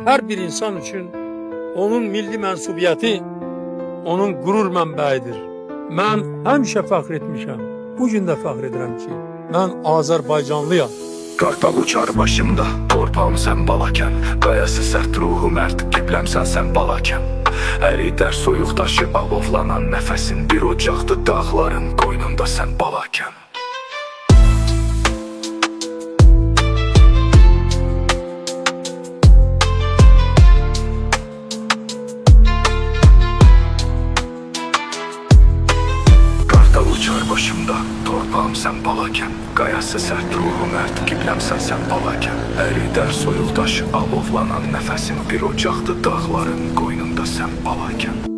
Her bir insan için onun milli mensubiyyəti onun qürur mənbəyidir. Mən həmişə fəxr etmişəm. Bugün də fəxr edirəm ki, mən Azərbaycanlıyam. Qartal uçar başımda, torpağım sen balaken. Qayası sərt ruhu mert, qibləmsən sen balaken. Ərilər soyuq daşı, alovlanan nəfəsin. Bir ocaqdı dağların qoynunda sen balaken. Uçar başımda, torpağım sen balaken. Qayası sərt ruhu mert, qibləmsən sen balaken. Ərilər soyuq daşı, alovlanan nəfəsin. Bir ocaqdı dağların qoynunda sen balaken.